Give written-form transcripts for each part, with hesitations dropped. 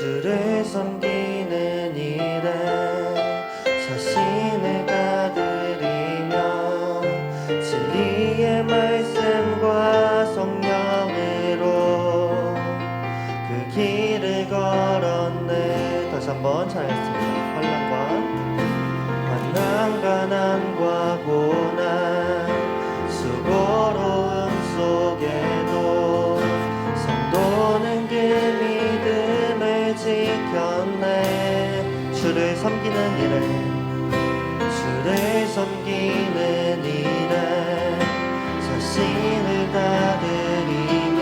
주를 섬기는 일에 자신을 다 드리며 진리의 말씀과 성령으로 그 길을 걸었네. 다시 한번 찬양했습니다. 환난 가난과 고난 수고로움 속에도 성도는 그 믿음을 지켰네. 주를 섬기는 일에 자신을 다 드리며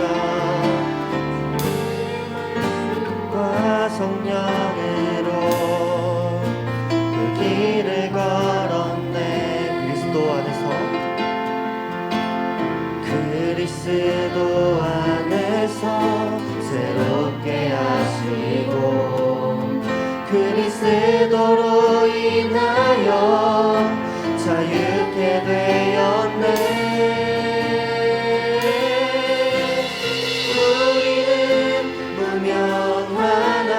과 성령으로 그 길을 걸었네. 그리스도 안에서 새롭게 하시고 그리스도로 인하여 자유케 되었네. 우리는 무명하나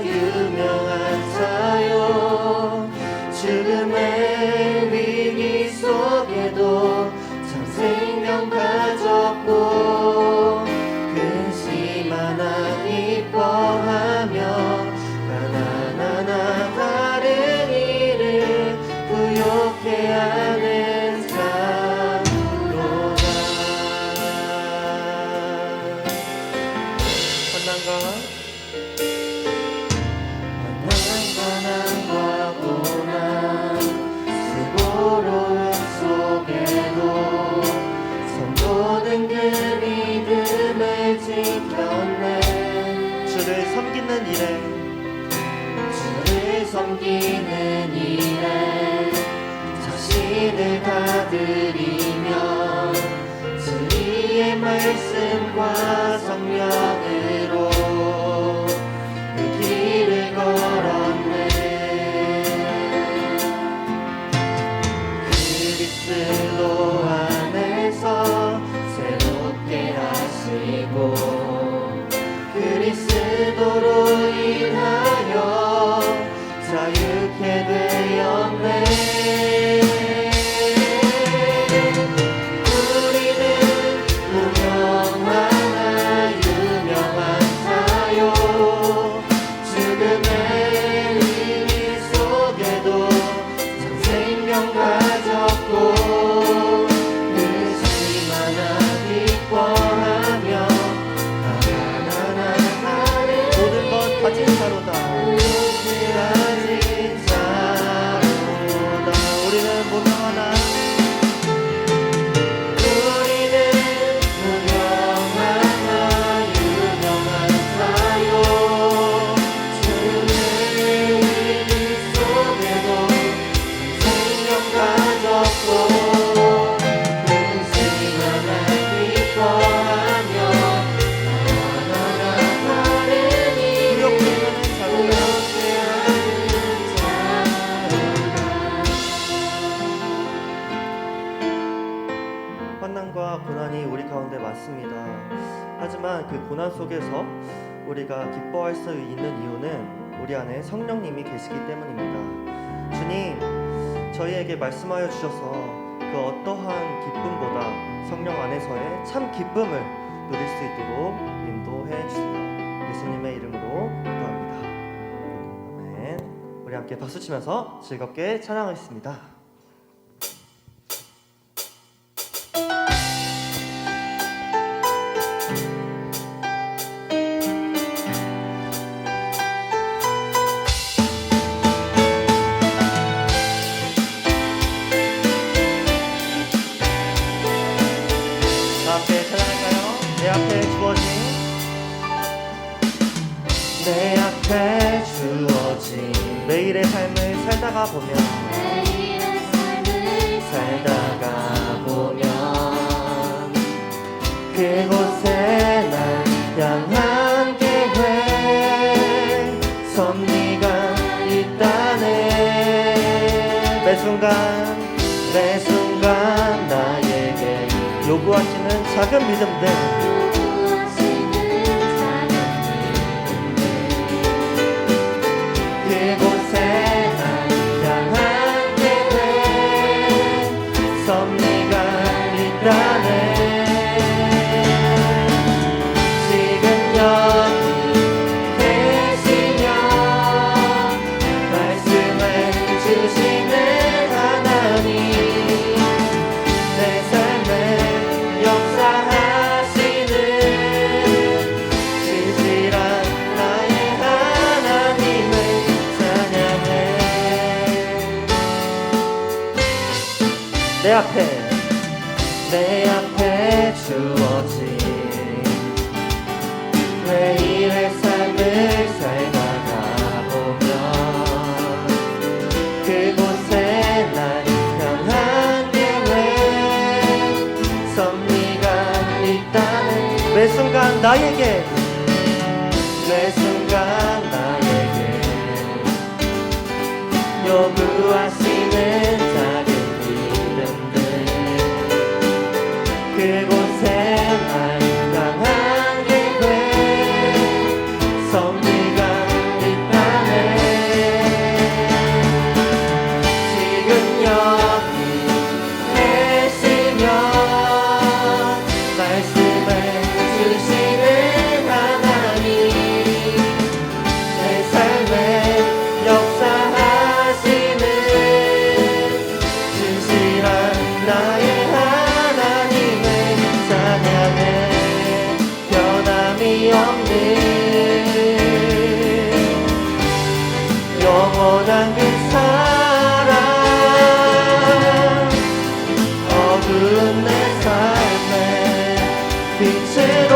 유명한 자요 죽음의 위기 속에도 참 생명 가졌고 근심 하나 기뻐하며 가난하나 다른 이를 부욕해 하는 자로다. 환난과 고난 수고로움 속에도 성도는 그 믿음을 지켰네. 주를 섬기는 일에 자신을 다 드리며 진리의 말씀과 성령으로 그 길을 걸었네. 그리스도 안에서 새롭게 하시고 그리스도로 인하여 자유케 되었네. 우리는 무명하나 유명한 자요 죽음의 위기 속에도 참 생명 가졌고 근심 하나 기뻐하며 가난하나 모든 것 가진 자로다. 환난과 고난이 우리 가운데 많습니다. 하지만 그 고난 속에서 우리가 기뻐할 수 있는 이유는 우리 안에 성령님이 계시기 때문입니다. 주님, 저희에게 말씀하여 주셔서 그 어떠한 기쁨보다 성령 안에서의 참 기쁨을 누릴 수 있도록 인도해 주세요. 예수님의 이름으로 기도합니다. 아멘. 우리 함께 박수 치면서 즐겁게 찬양하겠습니다. 함께 찬양할까요? 내 앞에 주어진 매일의 삶을 살다가 보면 그곳에 날 향한 계획 섭리가 있다네. 매 순간 나에게 요구하시는 작은 믿음들 그곳에 날 향한 계획 섭리가 있다네. 지금 여기 계시며 말씀을 주시는 하나님 내 삶에 역사하시는 진실한 나의 하나님을 찬양해. 내 앞에 주어진 매일의 삶을 살다가 보면 그곳에 날 향한 계획 섭리가 있다네. 매 순간 나에게 요구하시는 작은 믿음들 그곳에 날 향한 계획 섭리가 있다네. 지금 여기 계시며 말씀을 주시는 하나님 내 삶에 역사하시는 진실한 나의 하나님을 찬양해. 변함이 없는 영원한 그 사랑 어두운 내 삶의 빛으로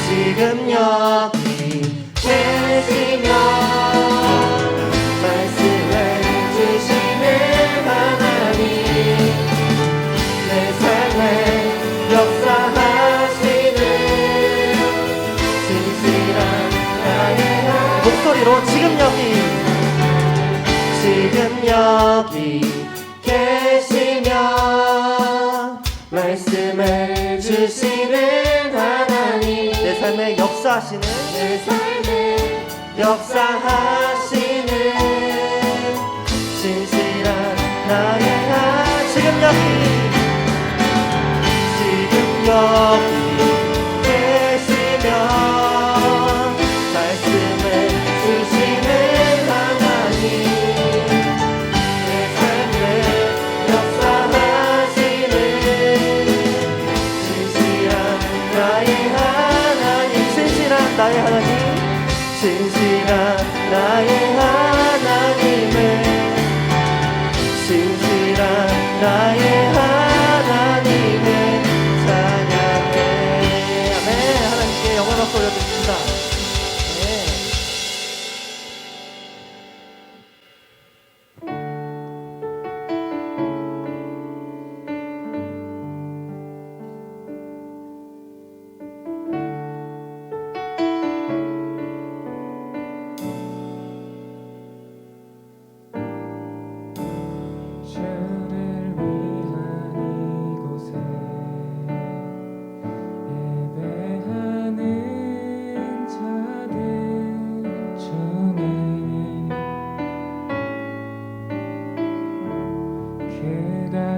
지금 여기 계시며 말씀을 주시는 하나님 내 삶에 역사하시는 진실한 나의 목소리로 지금 여기 계시며 말씀을 주시는 하나님 내 삶에 역사하시는 진실한 나의 지금 여기 계시며 말씀을 주시는 하나님 내 삶에 역사하시는 진실한 나의 하나님 진실한 나의 하나님을 진실한 나의 하나님을 찬양해. 아멘. 하나님께 영광 박수 올려드립니다. 네.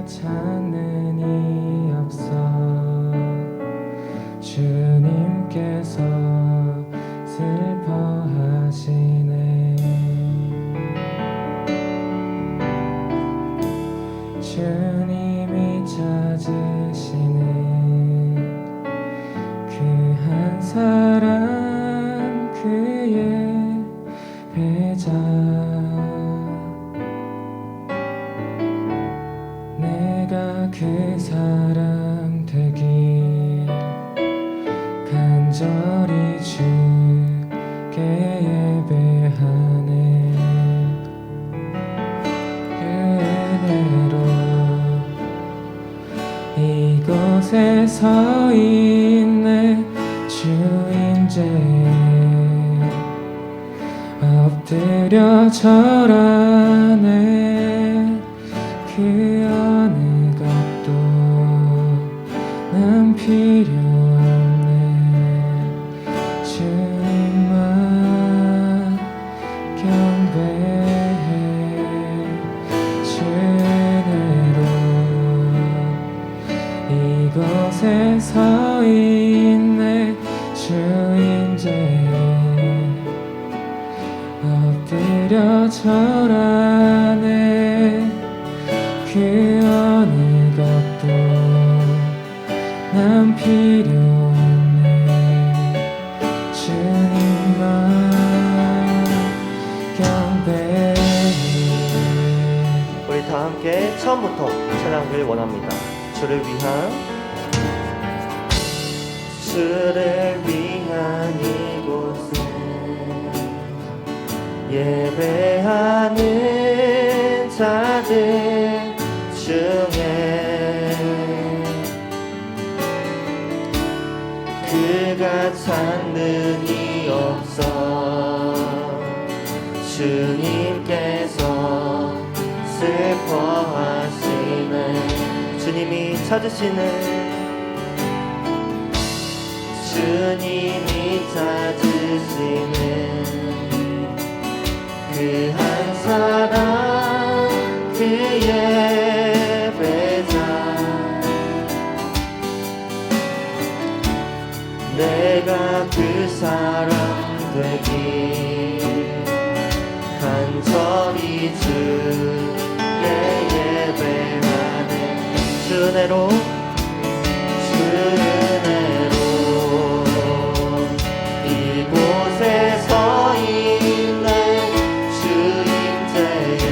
찾는 이 없어 주님께서 슬퍼하시네. 주님이 찾으시는 그 한 사람 그의 배자 그 사람 되길 간절히 주께 예배하네. 그 은혜로 이곳에 서 있네. 주인제에 엎드려 절하네. 그 어느 것도 난 필요 없네. 주님만 경배해. 주 은혜로 이곳에 서 있네. 주인제에 엎드려 절하네. 그 어느 것도 난 필요 없네. 주님만 경배해. 우리 다 함께 처음부터 찬양을 원합니다. 주를 위한 이곳은 예배하는 자들 중에 그가 찾는 이 없어. 주님께서 슬퍼하시네. 주님이 찾으시는 그 한 사람 그 예배자 내가 그 사람 되길 간절히 주께 예배하네. 주 은혜로 이곳에 서 있네. 주인제에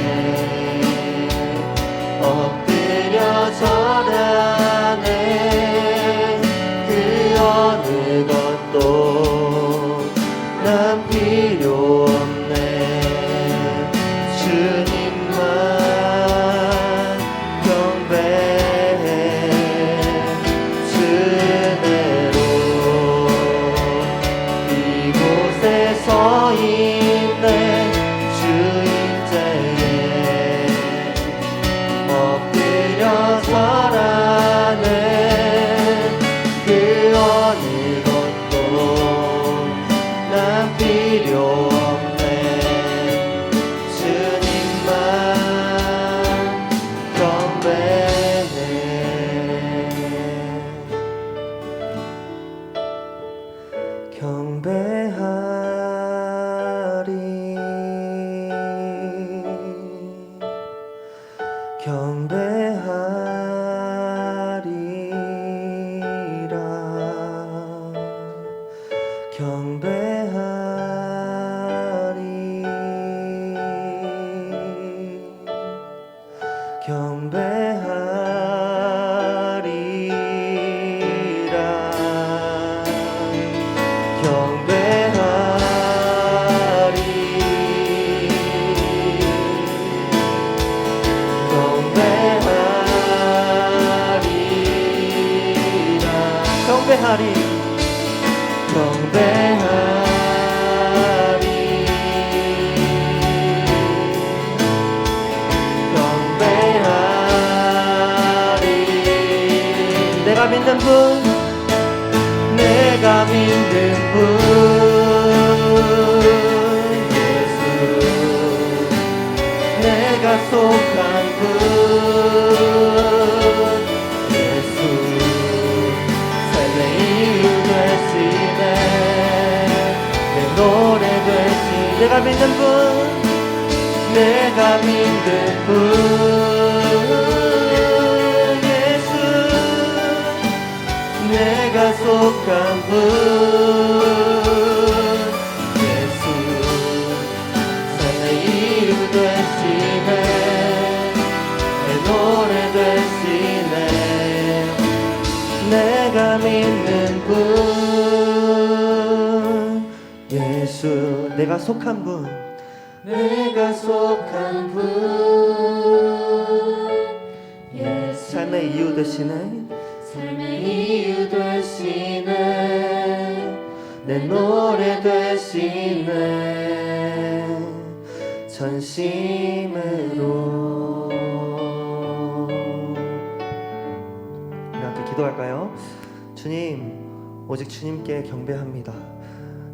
엎드려 절하네. 그 어느 것도 난 필요 없네. 주님만 경배해. 주 은혜로 이곳에 서 있네. 주인제에 엎드려 절하네. 그 어느 것도 난 필요 없네. 주님만 경배해. 경배하리 경배하리라 경배하리 경배하리라 경배하리 경배하리 경배하리 내가 믿는 분 내가 믿는 분 예수 내가 속한 분 노래 되시 내가 믿는 분 내가 믿는 분 예수 내가 속한 분 예수 삶의 이유 되시네 내 노래 되시네 있는 분 예수 내가 속한 분 내가 속한 분 예수 삶의 이유 되시네 삶의 이유 되시네 내 노래 되시네 전심으로 우리 함께 기도할까요? 주님 오직 주님께 경배합니다.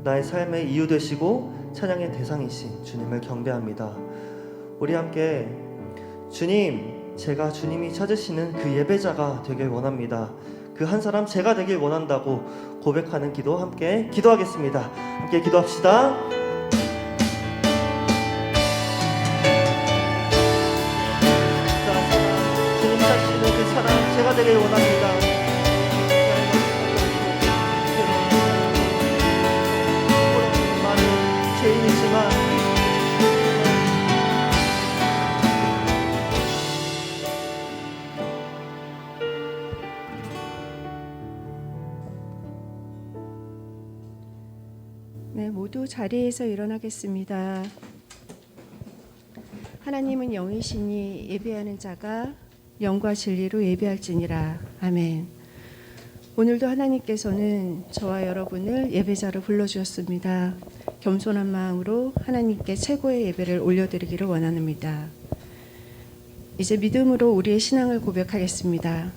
나의 삶의 이유 되시고 찬양의 대상이신 주님을 경배합니다. 우리 함께 주님 제가 주님이 찾으시는 그 예배자가 되길 원합니다. 그 한 사람 제가 되길 원한다고 고백하는 기도 함께 기도하겠습니다. 함께 기도합시다. 주님 찾으시는 그 사람 제가 되길 원합니다. 많은 죄인이지만 네, 모두 자리에서 일어나겠습니다. 하나님은 영이시니 예배하는 자가 영과 진리로 예배할지니라. 아멘. 오늘도 하나님께서는 저와 여러분을 예배자로 불러주셨습니다. 겸손한 마음으로 하나님께 최고의 예배를 올려드리기를 원합니다. 이제 믿음으로 우리의 신앙을 고백하겠습니다.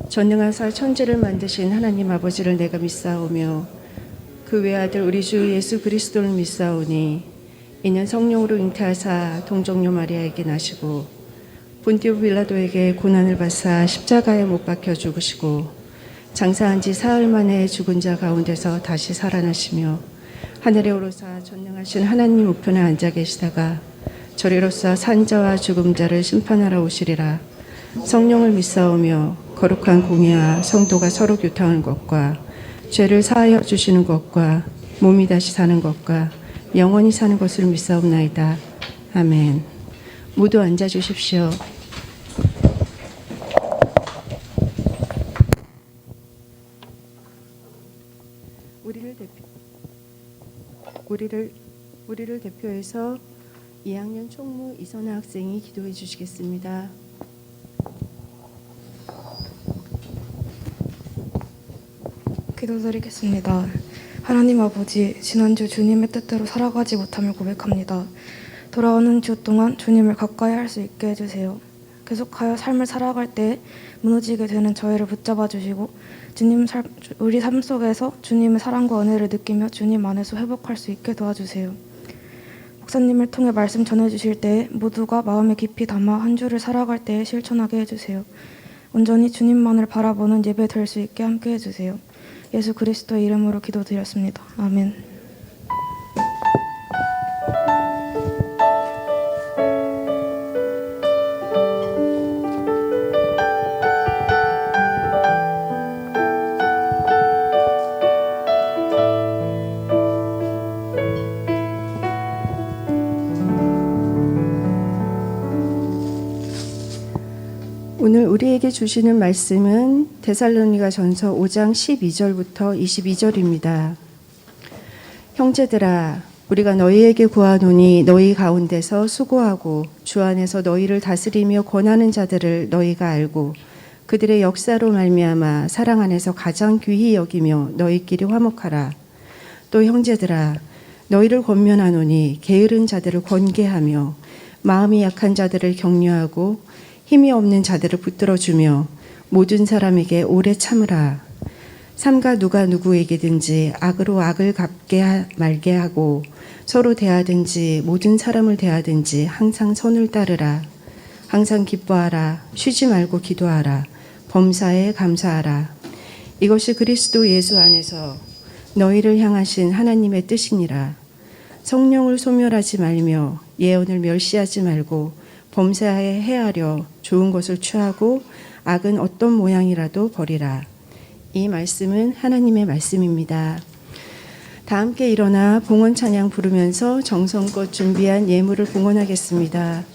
전능하사 천지를 만드신 하나님 아버지를 내가 믿사오며 그 외아들 우리 주 예수 그리스도를 믿사오니 이는 성령으로 잉태하사 동정녀 마리아에게 나시고 본디오 빌라도에게 고난을 받사 십자가에 못 박혀 죽으시고 장사한 지 사흘 만에 죽은 자 가운데서 다시 살아나시며 하늘에 오르사 전능하신 하나님 우편에 앉아 계시다가 저리로서 산자와 죽음자를 심판하러 오시리라. 성령을 믿사오며 거룩한 공예와 성도가 서로 교통하는 것과 죄를 사하여 주시는 것과 몸이 다시 사는 것과 영원히 사는 것을 믿사옵나이다. 아멘. 모두 앉아 주십시오. 우리를 대표해서 2학년 총무 이선아 학생이 기도해 주시겠습니다. 기도드리겠습니다. 하나님 아버지, 지난주 주님의 뜻대로 살아가지 못함을 고백합니다. 돌아오는 주 동안 주님을 가까이 할 수 있게 해주세요. 계속하여 삶을 살아갈 때 무너지게 되는 저희를 붙잡아 주시고 우리 삶 속에서 주님의 사랑과 은혜를 느끼며 주님 안에서 회복할 수 있게 도와주세요. 목사님을 통해 말씀 전해주실 때 모두가 마음에 깊이 담아 한 주를 살아갈 때 실천하게 해주세요. 온전히 주님만을 바라보는 예배 될 수 있게 함께 해주세요. 예수 그리스도의 이름으로 기도드렸습니다. 아멘. 오늘 우리에게 주시는 말씀은 데살로니가전서 5장 12절부터 22절입니다. 형제들아, 우리가 너희에게 구하노니 너희 가운데서 수고하고 주 안에서 너희를 다스리며 권하는 자들을 너희가 알고 그들의 역사로 말미암아 사랑 안에서 가장 귀히 여기며 너희끼리 화목하라. 또 형제들아, 너희를 권면하노니 게으른 자들을 권계하며 마음이 약한 자들을 격려하고 힘이 없는 자들을 붙들어주며 모든 사람에게 오래 참으라. 삼가 누가 누구에게든지 악으로 악을 갚게 말게 하고 서로 대하든지 모든 사람을 대하든지 항상 선을 따르라. 항상 기뻐하라. 쉬지 말고 기도하라. 범사에 감사하라. 이것이 그리스도 예수 안에서 너희를 향하신 하나님의 뜻이니라. 성령을 소멸하지 말며 예언을 멸시하지 말고 범사에 헤아려 좋은 것을 취하고 악은 어떤 모양이라도 버리라. 이 말씀은 하나님의 말씀입니다. 다 함께 일어나 봉헌 찬양 부르면서 정성껏 준비한 예물을 봉헌하겠습니다.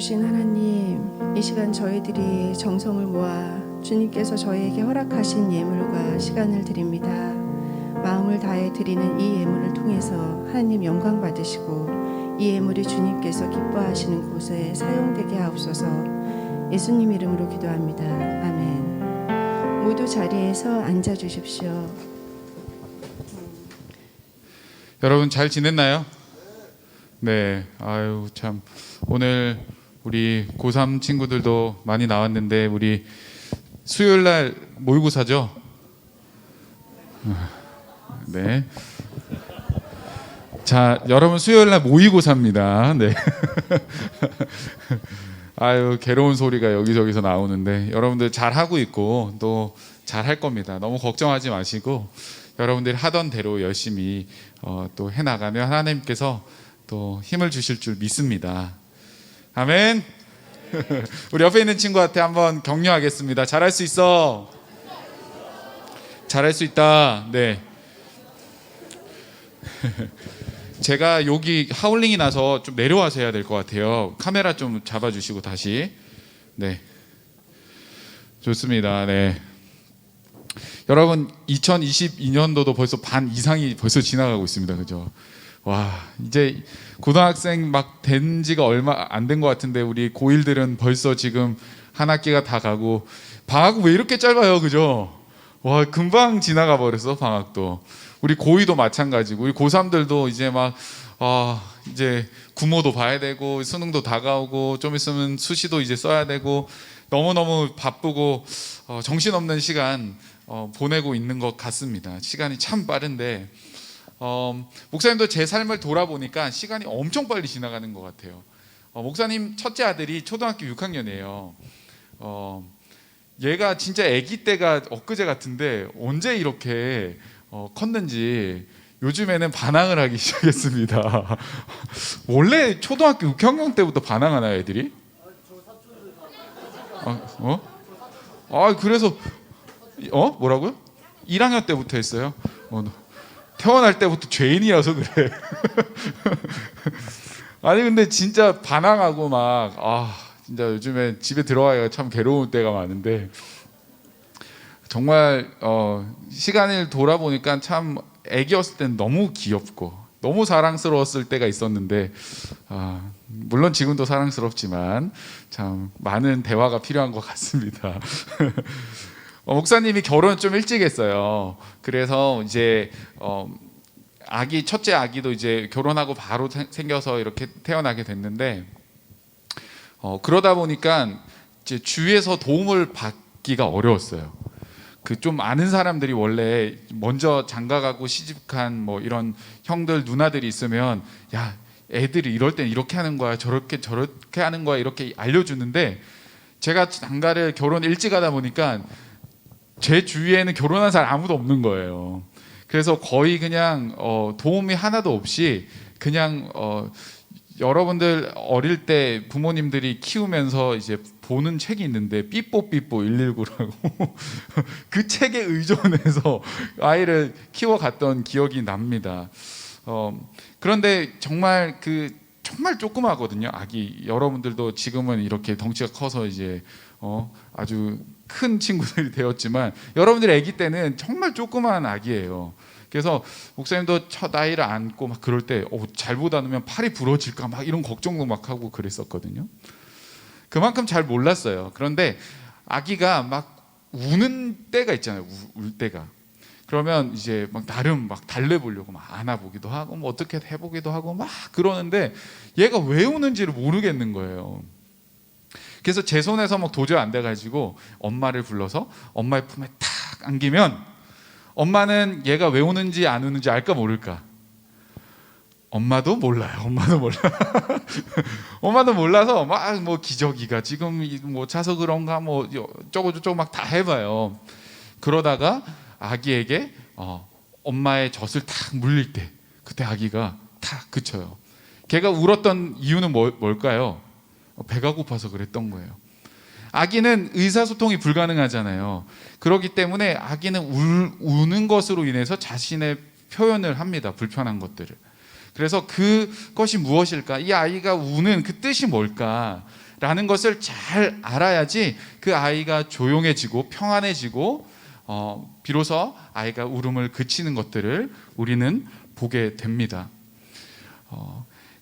자비로우신 하나님, 이 시간 저희들이 정성을 모아 주님께서 저희에게 허락하신 예물과 시간을 드립니다. 마음을 다해 드리는 이 예물을 통해서 하나님 영광 받으시고 이 예물이 주님께서 기뻐하시는 곳에 사용되게 하옵소서. 예수님 이름으로 기도합니다. 아멘. 모두 자리에서 앉아 주십시오. 여러분 잘 지냈나요? 네, 아유 참 오늘 우리 고3 친구들도 많이 나왔는데 우리 수요일 날 모의고사죠? 네. 자, 여러분 수요일 날 모의고사입니다. 네. 아유 괴로운 소리가 여기저기서 나오는데 여러분들 잘 하고 있고 또 잘 할 겁니다. 너무 걱정하지 마시고 여러분들이 하던 대로 열심히 또 해나가면 하나님께서 또 힘을 주실 줄 믿습니다. 아멘. 우리 옆에 있는 친구한테 한번 격려하겠습니다. 잘할 수 있어. 잘할 수 있다. 네. 제가 여기 하울링이 나서 좀 내려와서 해야 될 것 같아요. 카메라 좀 잡아주시고 다시. 네. 좋습니다. 네. 여러분 2022년도도 벌써 반 이상이 벌써 지나가고 있습니다. 그죠? 와, 이제 고등학생 막 된 지가 얼마 안 된 것 같은데 우리 고1들은 벌써 지금 한 학기가 다 가고 방학은 왜 이렇게 짧아요? 그죠? 와, 금방 지나가 버렸어, 방학도. 우리 고2도 마찬가지고 우리 고3들도 이제 막 이제 구모도 봐야 되고 수능도 다가오고 좀 있으면 수시도 이제 써야 되고 너무너무 바쁘고 정신없는 시간 보내고 있는 것 같습니다. 시간이 참 빠른데 목사님도 제 삶을 돌아보니까 시간이 엄청 빨리 지나가는 것 같아요. 목사님 첫째 아들이 초등학교 6학년이에요. 얘가 진짜 아기 때가 엊그제 같은데 언제 이렇게 컸는지 요즘에는 반항을 하기 시작했습니다. 원래 초등학교 6학년 때부터 반항하나요, 애들이? 그래서 뭐라고요? 1학년 때부터 했어요? 태어날 때부터 죄인이라서 그래. 아니 근데 진짜 반항하고 막 진짜 요즘에 집에 들어가기가 참 괴로운 때가 많은데 정말 시간을 돌아보니까 참 애기였을 땐 너무 귀엽고 너무 사랑스러웠을 때가 있었는데 물론 지금도 사랑스럽지만 참 많은 대화가 필요한 것 같습니다. 목사님이 결혼 좀 일찍 했어요. 그래서 이제 첫째 아기도 이제 결혼하고 바로 생겨서 이렇게 태어나게 됐는데 그러다 보니까 이제 주위에서 도움을 받기가 어려웠어요. 그 좀 아는 사람들이 원래 먼저 장가가고 시집간 뭐 이런 형들 누나들이 있으면 야 애들이 이럴 땐 이렇게 하는 거야 저렇게 하는 거야 이렇게 알려주는데 제가 장가를 결혼 일찍 하다 보니까 제 주위에는 결혼한 사람 아무도 없는 거예요. 그래서 거의 그냥 도움이 하나도 없이 그냥 여러분들 어릴 때 부모님들이 키우면서 이제 보는 책이 있는데 삐뽀삐뽀 119라고 그 책에 의존해서 아이를 키워갔던 기억이 납니다. 그런데 정말 정말 조그마거든요. 아기 여러분들도 지금은 이렇게 덩치가 커서 이제 아주 큰 친구들이 되었지만 여러분들이 아기 때는 정말 조그마한 아기예요. 그래서 목사님도 첫 아이를 안고 막 그럴 때 잘못 안으면 팔이 부러질까 막 이런 걱정도 막 하고 그랬었거든요. 그만큼 잘 몰랐어요. 그런데 아기가 막 우는 때가 있잖아요. 울 때가. 그러면 이제 막 나름 막 달래보려고 막 안아보기도 하고 뭐 어떻게 해보기도 하고 막 그러는데 얘가 왜 우는지를 모르겠는 거예요. 그래서 제 손에서 막 도저히 안 돼가지고 엄마를 불러서 엄마의 품에 탁 안기면 엄마는 얘가 왜 우는지 안 우는지 알까 모를까? 엄마도 몰라요. 엄마도 몰라. 엄마도 몰라서 막 뭐 기저귀가 지금 뭐 차서 그런가 뭐 저거 막 다 해봐요. 그러다가 아기에게 엄마의 젖을 탁 물릴 때 그때 아기가 탁 그쳐요. 걔가 울었던 이유는 뭘까요? 배가 고파서 그랬던 거예요. 아기는 의사소통이 불가능하잖아요. 그렇기 때문에 아기는 우는 것으로 인해서 자신의 표현을 합니다. 불편한 것들을. 그래서 그것이 무엇일까? 이 아이가 우는 그 뜻이 뭘까? 라는 것을 잘 알아야지 그 아이가 조용해지고 평안해지고 비로소 아이가 울음을 그치는 것들을 우리는 보게 됩니다.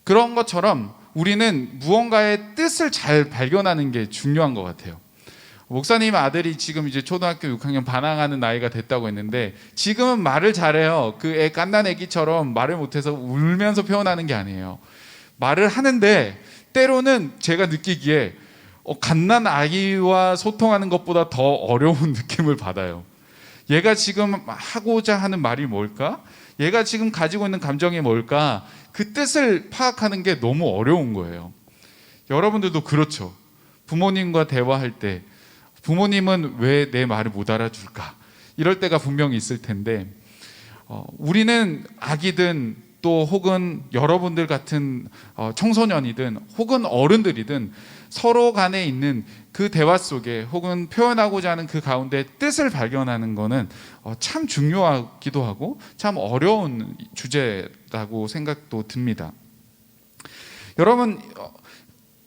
그런 것처럼 우리는 무언가의 뜻을 잘 발견하는 게 중요한 것 같아요. 목사님 아들이 지금 이제 초등학교 6학년 반항하는 나이가 됐다고 했는데 지금은 말을 잘해요. 그 애 갓난 애기처럼 말을 못해서 울면서 표현하는 게 아니에요. 말을 하는데 때로는 제가 느끼기에 갓난 아이와 소통하는 것보다 더 어려운 느낌을 받아요. 얘가 지금 하고자 하는 말이 뭘까? 얘가 지금 가지고 있는 감정이 뭘까? 그 뜻을 파악하는 게 너무 어려운 거예요. 여러분들도 그렇죠. 부모님과 대화할 때 부모님은 왜 내 말을 못 알아줄까? 이럴 때가 분명히 있을 텐데 우리는 아기든 또 혹은 여러분들 같은 청소년이든 혹은 어른들이든 서로 간에 있는 그 대화 속에 혹은 표현하고자 하는 그 가운데 뜻을 발견하는 것은 참 중요하기도 하고 참 어려운 주제라고 생각도 듭니다. 여러분,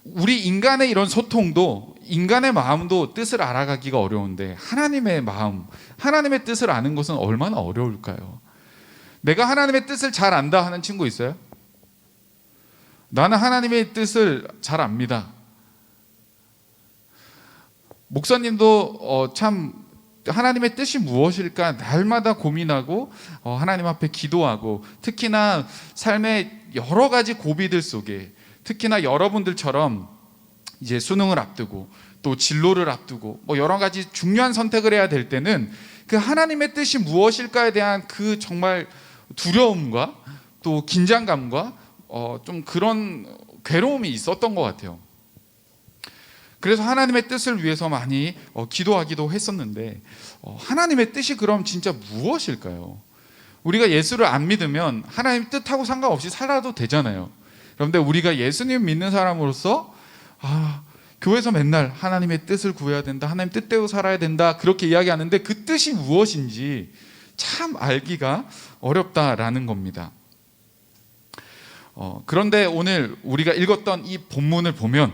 우리 인간의 이런 소통도 인간의 마음도 뜻을 알아가기가 어려운데 하나님의 마음, 하나님의 뜻을 아는 것은 얼마나 어려울까요? 내가 하나님의 뜻을 잘 안다 하는 친구 있어요? 나는 하나님의 뜻을 잘 압니다. 목사님도 참 하나님의 뜻이 무엇일까 날마다 고민하고 하나님 앞에 기도하고 특히나 삶의 여러 가지 고비들 속에 특히나 여러분들처럼 이제 수능을 앞두고 또 진로를 앞두고 뭐 여러 가지 중요한 선택을 해야 될 때는 그 하나님의 뜻이 무엇일까에 대한 그 정말 두려움과 또 긴장감과 좀 그런 괴로움이 있었던 것 같아요. 그래서 하나님의 뜻을 위해서 많이 기도하기도 했었는데 하나님의 뜻이 그럼 진짜 무엇일까요? 우리가 예수를 안 믿으면 하나님 뜻하고 상관없이 살아도 되잖아요. 그런데 우리가 예수님 믿는 사람으로서 교회에서 맨날 하나님의 뜻을 구해야 된다, 하나님 뜻대로 살아야 된다 그렇게 이야기하는데 그 뜻이 무엇인지 참 알기가 어렵다라는 겁니다. 그런데 오늘 우리가 읽었던 이 본문을 보면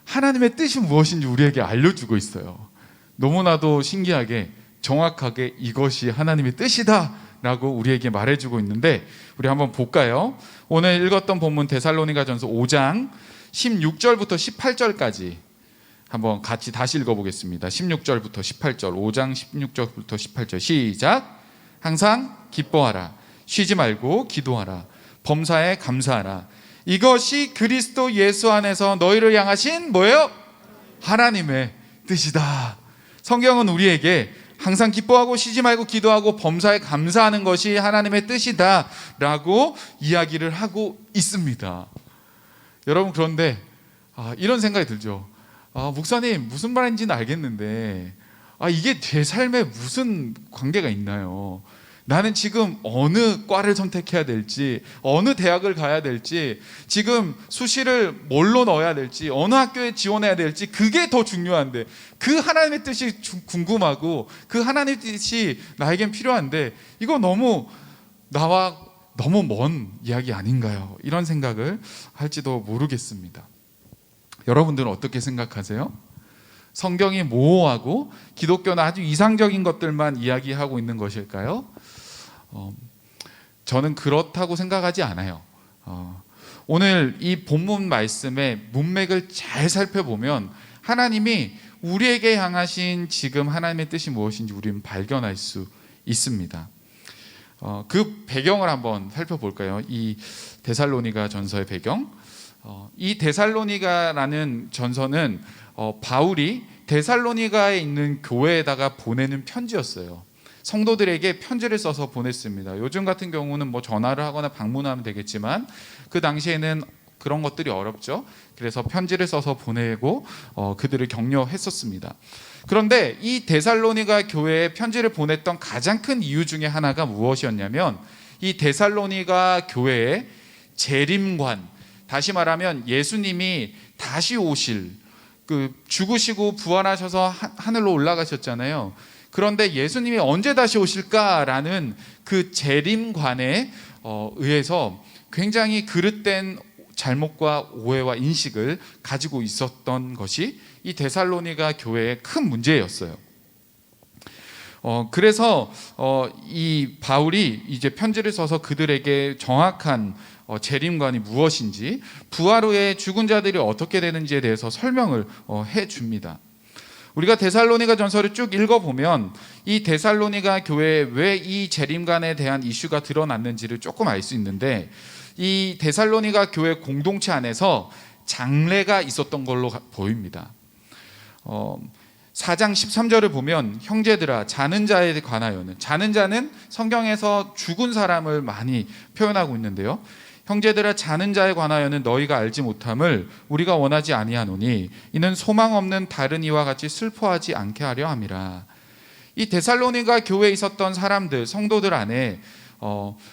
하나님의 뜻이 무엇인지 우리에게 알려주고 있어요. 너무나도 신기하게 정확하게 이것이 하나님의 뜻이다 라고 우리에게 말해주고 있는데 우리 한번 볼까요? 오늘 읽었던 본문 데살로니가전서 5장 16절부터 18절까지 한번 같이 다시 읽어보겠습니다. 16절부터 18절, 5장 16절부터 18절 시작. 항상 기뻐하라, 쉬지 말고 기도하라, 범사에 감사하라. 이것이 그리스도 예수 안에서 너희를 향하신 뭐예요? 하나님의 뜻이다. 성경은 우리에게 항상 기뻐하고 쉬지 말고 기도하고 범사에 감사하는 것이 하나님의 뜻이다 라고 이야기를 하고 있습니다. 여러분, 그런데 이런 생각이 들죠. 목사님 무슨 말인지는 알겠는데 이게 제 삶에 무슨 관계가 있나요? 나는 지금 어느 과를 선택해야 될지, 어느 대학을 가야 될지, 지금 수시를 뭘로 넣어야 될지, 어느 학교에 지원해야 될지 그게 더 중요한데 그 하나님의 뜻이 궁금하고 그 하나님의 뜻이 나에겐 필요한데 이거 너무 나와 너무 먼 이야기 아닌가요? 이런 생각을 할지도 모르겠습니다. 여러분들은 어떻게 생각하세요? 성경이 모호하고 기독교는 아주 이상적인 것들만 이야기하고 있는 것일까요? 저는 그렇다고 생각하지 않아요. 오늘 이 본문 말씀의 문맥을 잘 살펴보면 하나님이 우리에게 향하신 지금 하나님의 뜻이 무엇인지 우리는 발견할 수 있습니다. 그 배경을 한번 살펴볼까요? 이 데살로니가 전서의 배경. 이 데살로니가라는 전서는 바울이 데살로니가에 있는 교회에다가 보내는 편지였어요. 성도들에게 편지를 써서 보냈습니다. 요즘 같은 경우는 뭐 전화를 하거나 방문하면 되겠지만 그 당시에는 그런 것들이 어렵죠. 그래서 편지를 써서 보내고 그들을 격려했었습니다. 그런데 이 데살로니가 교회에 편지를 보냈던 가장 큰 이유 중에 하나가 무엇이었냐면 이 데살로니가 교회의 재림관, 다시 말하면 예수님이 다시 오실, 죽으시고 부활하셔서 하늘로 올라가셨잖아요. 그런데 예수님이 언제 다시 오실까라는 그 재림관에 의해서 굉장히 그릇된 잘못과 오해와 인식을 가지고 있었던 것이 이 데살로니가 교회의 큰 문제였어요. 그래서 이 바울이 이제 편지를 써서 그들에게 정확한 재림관이 무엇인지, 부활 후에 죽은 자들이 어떻게 되는지에 대해서 설명을 해줍니다. 우리가 데살로니가 전서를 쭉 읽어보면 이 데살로니가 교회에 왜 이 재림관에 대한 이슈가 드러났는지를 조금 알 수 있는데, 이 데살로니가 교회 공동체 안에서 장례가 있었던 걸로 보입니다. 4장 13절을 보면 형제들아 자는 자에 관하여는, 자는 자는 성경에서 죽은 사람을 많이 표현하고 있는데요, 형제들아 자는 자에 관하여는 너희가 알지 못함을 우리가 원하지 아니하노니 이는 소망 없는 다른 이와 같이 슬퍼하지 않게 하려 함이라. 이 데살로니가 교회에 있었던 사람들, 성도들 안에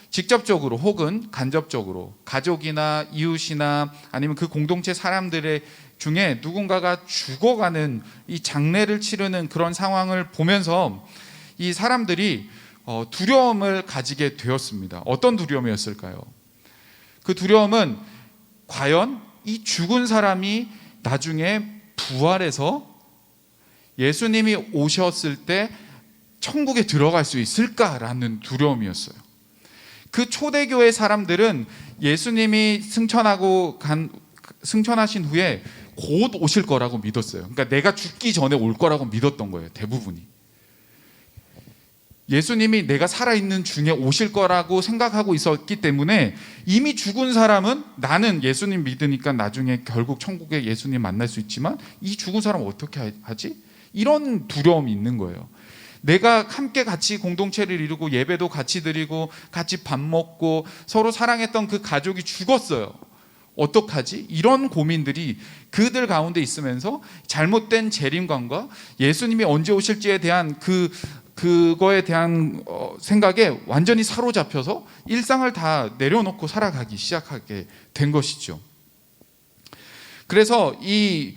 직접적으로 혹은 간접적으로 가족이나 이웃이나 아니면 그 공동체 사람들의 중에 누군가가 죽어가는 이 장례를 치르는 그런 상황을 보면서 이 사람들이 두려움을 가지게 되었습니다. 어떤 두려움이었을까요? 그 두려움은 과연 이 죽은 사람이 나중에 부활해서 예수님이 오셨을 때 천국에 들어갈 수 있을까라는 두려움이었어요. 그 초대교회 사람들은 예수님이 승천하신 후에 곧 오실 거라고 믿었어요. 그러니까 내가 죽기 전에 올 거라고 믿었던 거예요, 대부분이. 예수님이 내가 살아있는 중에 오실 거라고 생각하고 있었기 때문에 이미 죽은 사람은 나는 예수님 믿으니까 나중에 결국 천국에 예수님 만날 수 있지만 이 죽은 사람 어떻게 하지? 이런 두려움이 있는 거예요. 내가 함께 같이 공동체를 이루고 예배도 같이 드리고 같이 밥 먹고 서로 사랑했던 그 가족이 죽었어요. 어떡하지? 이런 고민들이 그들 가운데 있으면서 잘못된 재림관과 예수님이 언제 오실지에 대한 그거에 대한 생각에 완전히 사로잡혀서 일상을 다 내려놓고 살아가기 시작하게 된 것이죠. 그래서 이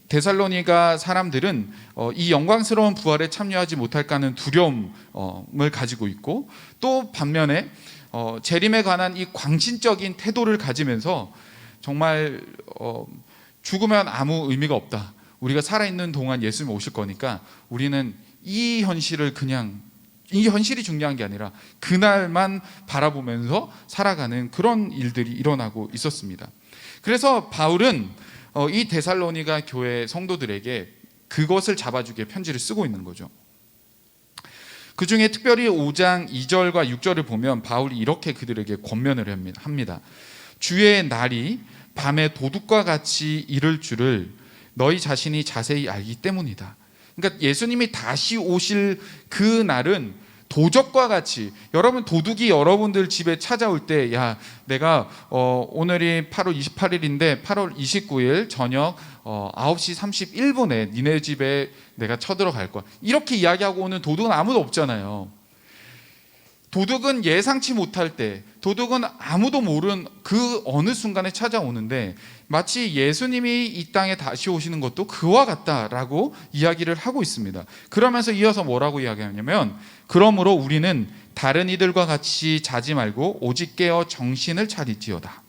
데살로니가 사람들은 이 영광스러운 부활에 참여하지 못할까 하는 두려움을 가지고 있고, 또 반면에 재림에 관한 이 광신적인 태도를 가지면서 정말 죽으면 아무 의미가 없다, 우리가 살아있는 동안 예수님 오실 거니까 우리는 이 현실이 중요한 게 아니라 그날만 바라보면서 살아가는 그런 일들이 일어나고 있었습니다. 그래서 바울은 이 데살로니가 교회 성도들에게 그것을 잡아주게 편지를 쓰고 있는 거죠. 그 중에 특별히 5장 2절과 6절을 보면 바울이 이렇게 그들에게 권면을 합니다. 주의 날이 밤에 도둑과 같이 이를 줄을 너희 자신이 자세히 알기 때문이다. 그러니까 예수님이 다시 오실 그 날은 도적과 같이, 여러분 도둑이 여러분들 집에 찾아올 때, 야 내가 오늘이 8월 28일인데 8월 29일 저녁 9시 31분에 니네 집에 내가 쳐들어갈 거야, 이렇게 이야기하고 오는 도둑은 아무도 없잖아요. 도둑은 예상치 못할 때, 도둑은 아무도 모르는 그 어느 순간에 찾아오는데 마치 예수님이 이 땅에 다시 오시는 것도 그와 같다라고 이야기를 하고 있습니다. 그러면서 이어서 뭐라고 이야기하냐면, 그러므로 우리는 다른 이들과 같이 자지 말고 오직 깨어 정신을 차리지어다.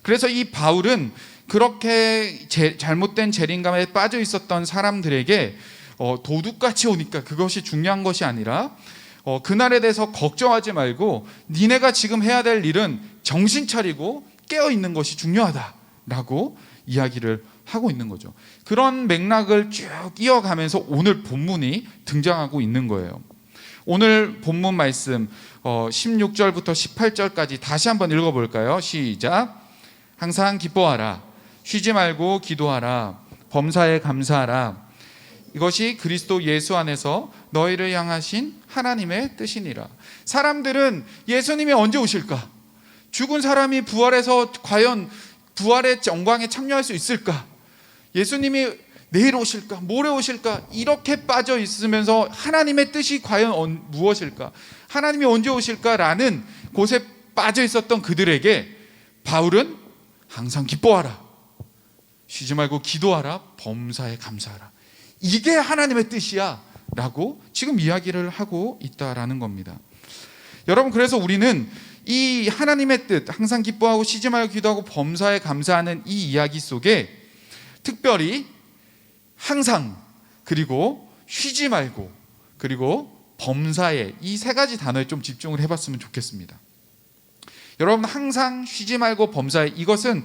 그래서 이 바울은 그렇게 잘못된 재림감에 빠져 있었던 사람들에게 도둑같이 오니까 그것이 중요한 것이 아니라 그날에 대해서 걱정하지 말고 니네가 지금 해야 될 일은 정신 차리고 깨어있는 것이 중요하다라고 이야기를 하고 있는 거죠. 그런 맥락을 쭉 이어가면서 오늘 본문이 등장하고 있는 거예요. 오늘 본문 말씀 16절부터 18절까지 다시 한번 읽어볼까요? 시작. 항상 기뻐하라, 쉬지 말고 기도하라, 범사에 감사하라. 이것이 그리스도 예수 안에서 너희를 향하신 하나님의 뜻이니라. 사람들은 예수님이 언제 오실까? 죽은 사람이 부활해서 과연 부활의 영광에 참여할 수 있을까? 예수님이 내일 오실까? 모레 오실까? 이렇게 빠져 있으면서 하나님의 뜻이 과연 무엇일까? 하나님이 언제 오실까라는 곳에 빠져 있었던 그들에게 바울은 항상 기뻐하라, 쉬지 말고 기도하라, 범사에 감사하라. 이게 하나님의 뜻이야 라고 지금 이야기를 하고 있다라는 겁니다. 여러분, 그래서 우리는 이 하나님의 뜻, 항상 기뻐하고 쉬지 말고 기도하고 범사에 감사하는 이 이야기 속에 특별히 항상, 그리고 쉬지 말고, 그리고 범사에, 이 세 가지 단어에 좀 집중을 해봤으면 좋겠습니다. 여러분, 항상, 쉬지 말고, 범사에, 이것은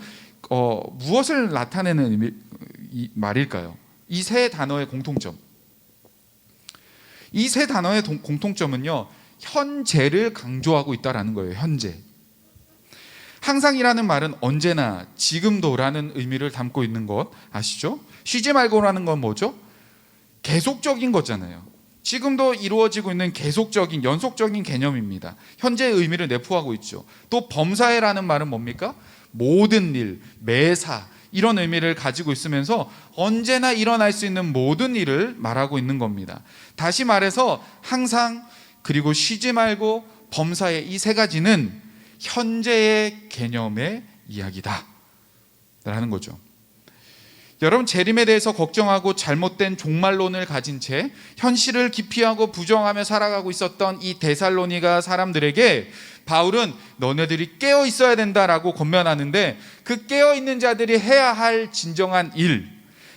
무엇을 나타내는 말일까요? 이 세 단어의 공통점, 이 세 단어의 공통점은요, 현재를 강조하고 있다라는 거예요. 현재. 항상이라는 말은 언제나, 지금도라는 의미를 담고 있는 것 아시죠? 쉬지 말고라는 건 뭐죠? 계속적인 거잖아요. 지금도 이루어지고 있는 계속적인, 연속적인 개념입니다. 현재의 의미를 내포하고 있죠. 또 범사에라는 말은 뭡니까? 모든 일, 매사, 이런 의미를 가지고 있으면서 언제나 일어날 수 있는 모든 일을 말하고 있는 겁니다. 다시 말해서 항상, 그리고 쉬지 말고, 범사에, 이 세 가지는 현재의 개념의 이야기다 라는 거죠. 여러분, 재림에 대해서 걱정하고 잘못된 종말론을 가진 채 현실을 기피하고 부정하며 살아가고 있었던 이 데살로니가 사람들에게 바울은 너네들이 깨어 있어야 된다라고 권면하는데, 그 깨어 있는 자들이 해야 할 진정한 일,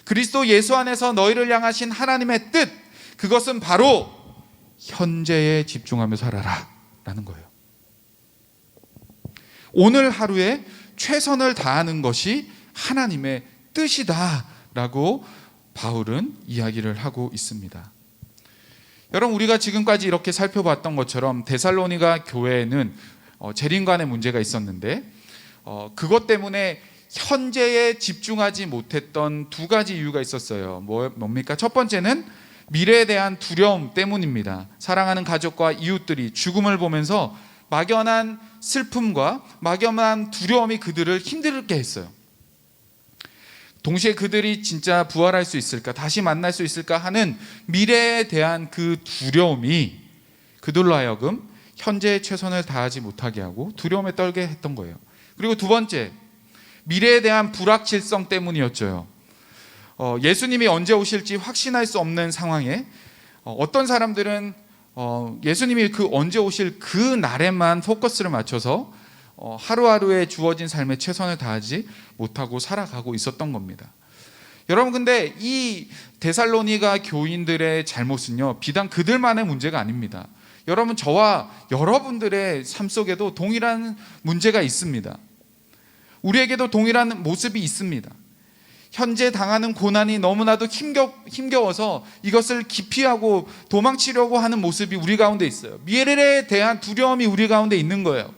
그리스도 예수 안에서 너희를 향하신 하나님의 뜻, 그것은 바로 현재에 집중하며 살아라 라는 거예요. 오늘 하루에 최선을 다하는 것이 하나님의 뜻이다 라고 바울은 이야기를 하고 있습니다. 여러분, 우리가 지금까지 이렇게 살펴봤던 것처럼 데살로니가 교회에는 재림 간의 문제가 있었는데, 그것 때문에 현재에 집중하지 못했던 두 가지 이유가 있었어요. 뭡니까? 첫 번째는 미래에 대한 두려움 때문입니다. 사랑하는 가족과 이웃들이 죽음을 보면서 막연한 슬픔과 막연한 두려움이 그들을 힘들게 했어요. 동시에 그들이 진짜 부활할 수 있을까, 다시 만날 수 있을까 하는 미래에 대한 그 두려움이 그들로 하여금 현재에 최선을 다하지 못하게 하고 두려움에 떨게 했던 거예요. 그리고 두 번째, 미래에 대한 불확실성 때문이었죠. 예수님이 언제 오실지 확신할 수 없는 상황에 어떤 사람들은 예수님이 그 언제 오실 그 날에만 포커스를 맞춰서 하루하루에 주어진 삶에 최선을 다하지 못하고 살아가고 있었던 겁니다. 여러분, 근데 이 데살로니가 교인들의 잘못은요, 비단 그들만의 문제가 아닙니다. 여러분, 저와 여러분들의 삶 속에도 동일한 문제가 있습니다. 우리에게도 동일한 모습이 있습니다. 현재 당하는 고난이 너무나도 힘겨워서 이것을 기피하고 도망치려고 하는 모습이 우리 가운데 있어요. 미래에 대한 두려움이 우리 가운데 있는 거예요.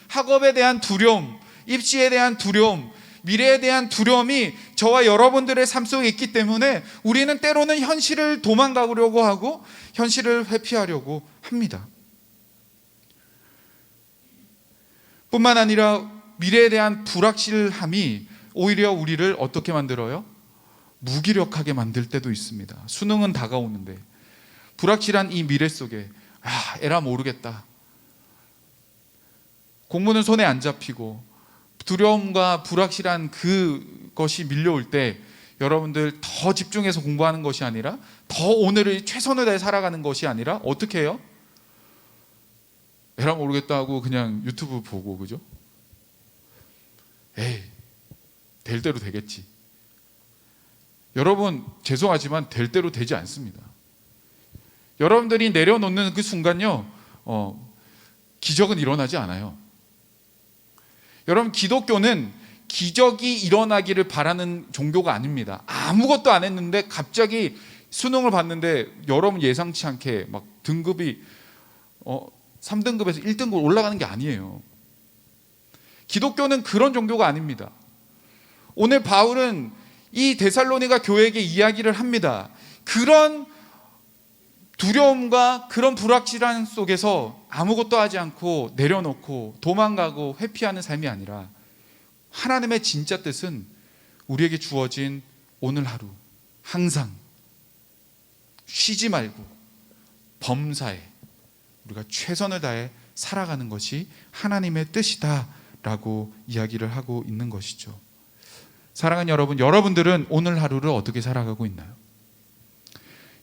학업에 대한 두려움, 입시에 대한 두려움, 미래에 대한 두려움이 저와 여러분들의 삶 속에 있기 때문에 우리는 때로는 현실을 도망가려고 하고 현실을 회피하려고 합니다. 뿐만 아니라 미래에 대한 불확실함이 오히려 우리를 어떻게 만들어요? 무기력하게 만들 때도 있습니다. 수능은 다가오는데 불확실한 이 미래 속에 에라 모르겠다, 공부는 손에 안 잡히고 두려움과 불확실한 그것이 밀려올 때 여러분들 더 집중해서 공부하는 것이 아니라, 더 오늘을 최선을 다해 살아가는 것이 아니라 어떻게 해요? 에라 모르겠다 하고 그냥 유튜브 보고, 그죠? 에이, 될 대로 되겠지. 여러분, 죄송하지만 될 대로 되지 않습니다. 여러분들이 내려놓는 그 순간요, 기적은 일어나지 않아요. 여러분, 기독교는 기적이 일어나기를 바라는 종교가 아닙니다. 아무것도 안 했는데 갑자기 수능을 봤는데 여러분 예상치 않게 막 등급이 3등급에서 1등급 올라가는 게 아니에요. 기독교는 그런 종교가 아닙니다. 오늘 바울은 이 데살로니가 교회에게 이야기를 합니다. 그런 두려움과 그런 불확실한 속에서 아무것도 하지 않고 내려놓고 도망가고 회피하는 삶이 아니라, 하나님의 진짜 뜻은 우리에게 주어진 오늘 하루 항상 쉬지 말고 범사에 우리가 최선을 다해 살아가는 것이 하나님의 뜻이다 라고 이야기를 하고 있는 것이죠. 사랑하는 여러분, 여러분들은 오늘 하루를 어떻게 살아가고 있나요?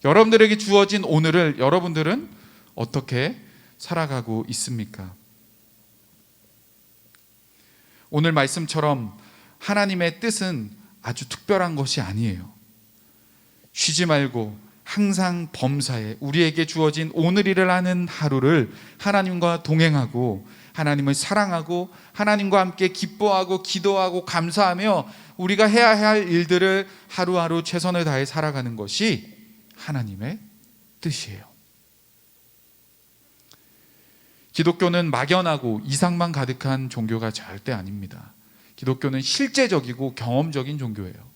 여러분들에게 주어진 오늘을 여러분들은 어떻게 살아가고 있습니까? 오늘 말씀처럼 하나님의 뜻은 아주 특별한 것이 아니에요. 쉬지 말고 항상 범사에 우리에게 주어진 오늘 일을 하는 하루를 하나님과 동행하고 하나님을 사랑하고 하나님과 함께 기뻐하고 기도하고 감사하며 우리가 해야 할 일들을 하루하루 최선을 다해 살아가는 것이 하나님의 뜻이에요. 기독교는 막연하고 이상만 가득한 종교가 절대 아닙니다. 기독교는 실제적이고 경험적인 종교예요.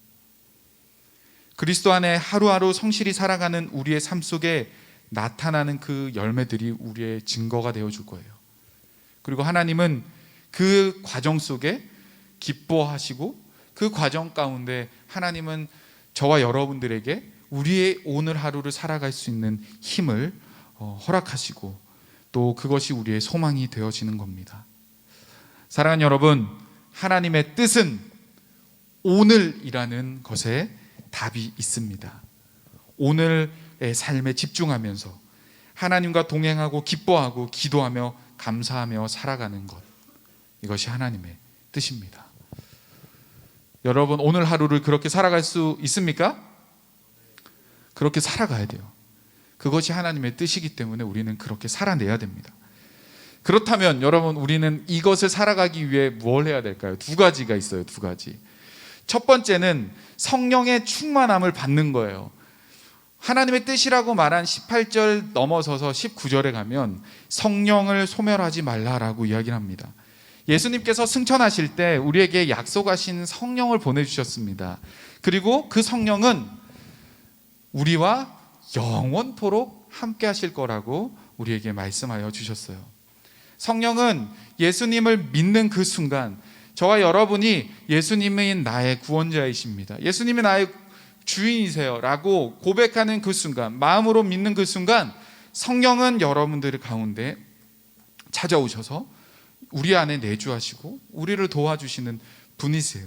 그리스도 안에 하루하루 성실히 살아가는 우리의 삶 속에 나타나는 그 열매들이 우리의 증거가 되어줄 거예요. 그리고 하나님은 그 과정 속에 기뻐하시고 그 과정 가운데 하나님은 저와 여러분들에게 우리의 오늘 하루를 살아갈 수 있는 힘을 허락하시고 또 그것이 우리의 소망이 되어지는 겁니다. 사랑하는 여러분, 하나님의 뜻은 오늘이라는 것에 답이 있습니다. 오늘의 삶에 집중하면서 하나님과 동행하고 기뻐하고 기도하며 감사하며 살아가는 것, 이것이 하나님의 뜻입니다. 여러분, 오늘 하루를 그렇게 살아갈 수 있습니까? 그렇게 살아가야 돼요. 그것이 하나님의 뜻이기 때문에 우리는 그렇게 살아내야 됩니다. 그렇다면 여러분, 우리는 이것을 살아가기 위해 뭘 해야 될까요? 두 가지가 있어요. 두 가지. 첫 번째는 성령의 충만함을 받는 거예요. 하나님의 뜻이라고 말한 18절 넘어서서 19절에 가면 성령을 소멸하지 말라라고 이야기를 합니다. 예수님께서 승천하실 때 우리에게 약속하신 성령을 보내주셨습니다. 그리고 그 성령은 우리와 영원토록 함께 하실 거라고 우리에게 말씀하여 주셨어요. 성령은 예수님을 믿는 그 순간 저와 여러분이 예수님이 나의 구원자이십니다, 예수님이 나의 주인이세요 라고 고백하는 그 순간, 마음으로 믿는 그 순간 성령은 여러분들 가운데 찾아오셔서 우리 안에 내주하시고 우리를 도와주시는 분이세요.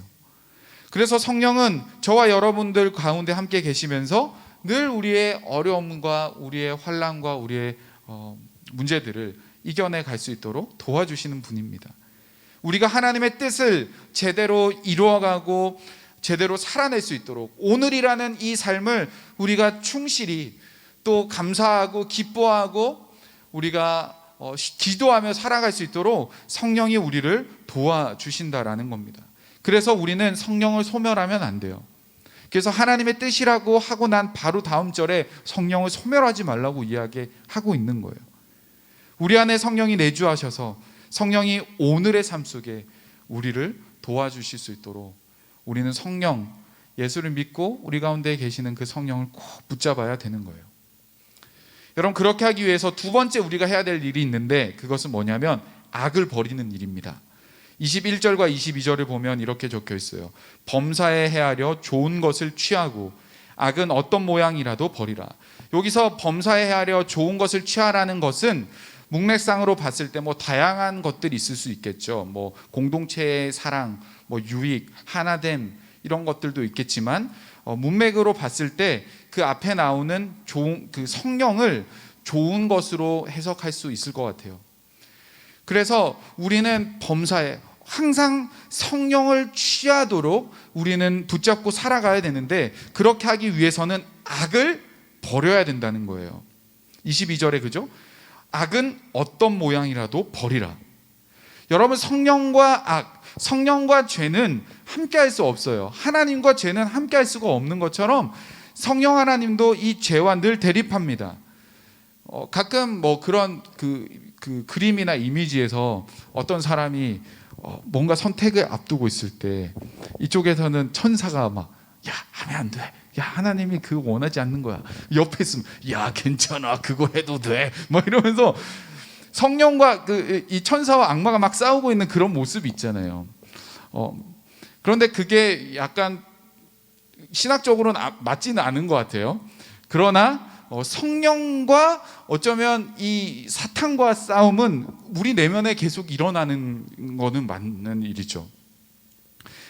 그래서 성령은 저와 여러분들 가운데 함께 계시면서 늘 우리의 어려움과 우리의 환난과 우리의 문제들을 이겨내 갈 수 있도록 도와주시는 분입니다. 우리가 하나님의 뜻을 제대로 이루어가고 제대로 살아낼 수 있도록 오늘이라는 이 삶을 우리가 충실히 또 감사하고 기뻐하고 우리가 기도하며 살아갈 수 있도록 성령이 우리를 도와주신다라는 겁니다. 그래서 우리는 성령을 소멸하면 안 돼요. 그래서 하나님의 뜻이라고 하고 난 바로 다음 절에 성령을 소멸하지 말라고 이야기하고 있는 거예요. 우리 안에 성령이 내주하셔서 성령이 오늘의 삶 속에 우리를 도와주실 수 있도록 우리는 성령, 예수를 믿고 우리 가운데 계시는 그 성령을 꼭 붙잡아야 되는 거예요. 여러분, 그렇게 하기 위해서 두 번째 우리가 해야 될 일이 있는데 그것은 뭐냐면 악을 버리는 일입니다. 21절과 22절을 보면 이렇게 적혀 있어요. 범사에 헤아려 좋은 것을 취하고 악은 어떤 모양이라도 버리라. 여기서 범사에 헤아려 좋은 것을 취하라는 것은 문맥상으로 봤을 때 다양한 것들이 있을 수 있겠죠. 공동체의 사랑, 유익, 하나됨 이런 것들도 있겠지만 문맥으로 봤을 때 그 앞에 나오는 그 성령을 좋은 것으로 해석할 수 있을 것 같아요. 그래서 우리는 범사에 항상 성령을 취하도록 우리는 붙잡고 살아가야 되는데 그렇게 하기 위해서는 악을 버려야 된다는 거예요. 22절에 그죠? 악은 어떤 모양이라도 버리라. 여러분, 성령과 악, 성령과 죄는 함께 할 수 없어요. 하나님과 죄는 함께 할 수가 없는 것처럼 성령 하나님도 이 죄와 늘 대립합니다. 가끔 그런 그 그림이나 이미지에서 어떤 사람이 뭔가 선택을 앞두고 있을 때 이쪽에서는 천사가 막 야, 하면 안 돼. 야, 하나님이 그거 원하지 않는 거야. 옆에 있으면 야, 괜찮아. 그거 해도 돼. 이러면서 성령과 이 천사와 악마가 막 싸우고 있는 그런 모습이 있잖아요. 그런데 그게 약간 신학적으로는 맞지는 않은 것 같아요. 그러나 성령과 어쩌면 이 사탄과 싸움은 우리 내면에 계속 일어나는 거는 맞는 일이죠.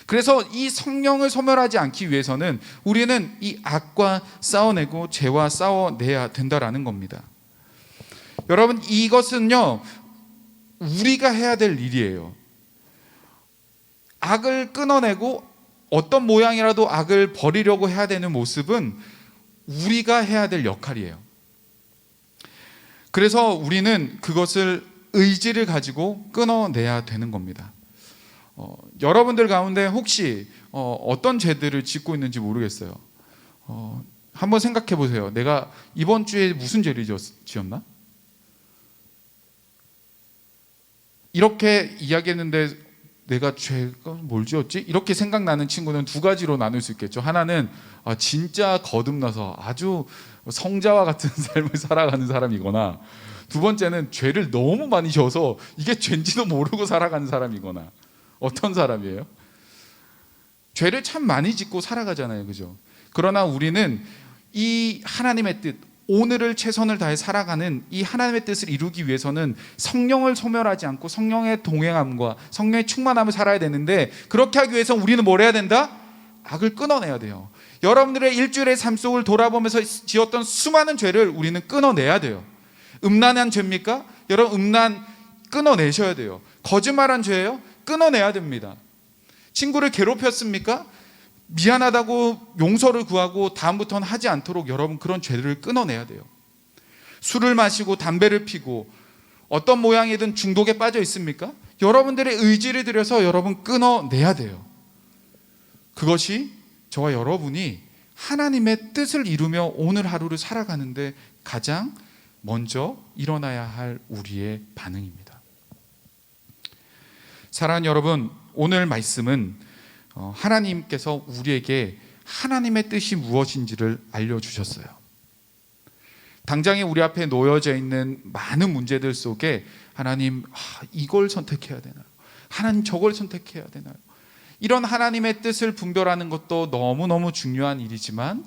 그래서 이 성령을 소멸하지 않기 위해서는 우리는 이 악과 싸워내고 죄와 싸워내야 된다라는 겁니다. 여러분, 이것은요 우리가 해야 될 일이에요. 악을 끊어내고 어떤 모양이라도 악을 버리려고 해야 되는 모습은 우리가 해야 될 역할이에요. 그래서 우리는 그것을 의지를 가지고 끊어내야 되는 겁니다. 여러분들 가운데 혹시 어떤 죄들을 짓고 있는지 모르겠어요. 한번 생각해 보세요. 내가 이번 주에 무슨 죄를 지었나? 이렇게 이야기했는데 내가 죄가 뭘 지었지? 이렇게 생각나는 친구는 두 가지로 나눌 수 있겠죠. 하나는 진짜 거듭나서 아주 성자와 같은 삶을 살아가는 사람이거나, 두 번째는 죄를 너무 많이 져서 이게 죄인지도 모르고 살아가는 사람이거나. 어떤 사람이에요? 죄를 참 많이 짓고 살아가잖아요, 그죠? 그러나 우리는 이 하나님의 뜻, 오늘을 최선을 다해 살아가는 이 하나님의 뜻을 이루기 위해서는 성령을 소멸하지 않고 성령의 동행함과 성령의 충만함을 살아야 되는데, 그렇게 하기 위해서 우리는 뭘 해야 된다? 악을 끊어내야 돼요. 여러분들의 일주일의 삶 속을 돌아보면서 지었던 수많은 죄를 우리는 끊어내야 돼요. 음란한 죄입니까? 여러분, 음란 끊어내셔야 돼요. 거짓말한 죄예요? 끊어내야 됩니다. 친구를 괴롭혔습니까? 미안하다고 용서를 구하고 다음부터는 하지 않도록 여러분 그런 죄를 끊어내야 돼요. 술을 마시고 담배를 피고 어떤 모양이든 중독에 빠져 있습니까? 여러분들의 의지를 들여서 여러분 끊어내야 돼요. 그것이 저와 여러분이 하나님의 뜻을 이루며 오늘 하루를 살아가는데 가장 먼저 일어나야 할 우리의 반응입니다. 사랑하는 여러분, 오늘 말씀은 하나님께서 우리에게 하나님의 뜻이 무엇인지를 알려주셨어요. 당장에 우리 앞에 놓여져 있는 많은 문제들 속에 하나님, 이걸 선택해야 되나요? 하나님, 저걸 선택해야 되나요? 이런 하나님의 뜻을 분별하는 것도 너무너무 중요한 일이지만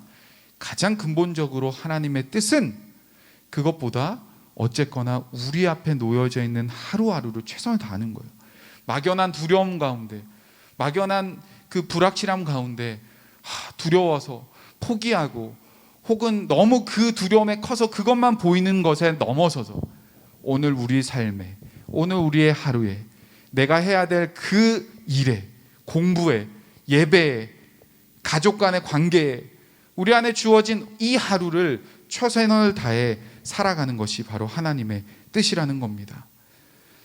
가장 근본적으로 하나님의 뜻은 그것보다 어쨌거나 우리 앞에 놓여져 있는 하루하루를 최선을 다하는 거예요. 막연한 두려움 가운데, 막연한 그 불확실함 가운데 두려워서 포기하고, 혹은 너무 그 두려움에 커서 그것만 보이는 것에 넘어서서 오늘 우리 삶에, 오늘 우리의 하루에 내가 해야 될 그 일에, 공부에, 예배에, 가족 간의 관계에, 우리 안에 주어진 이 하루를 최선을 다해 살아가는 것이 바로 하나님의 뜻이라는 겁니다.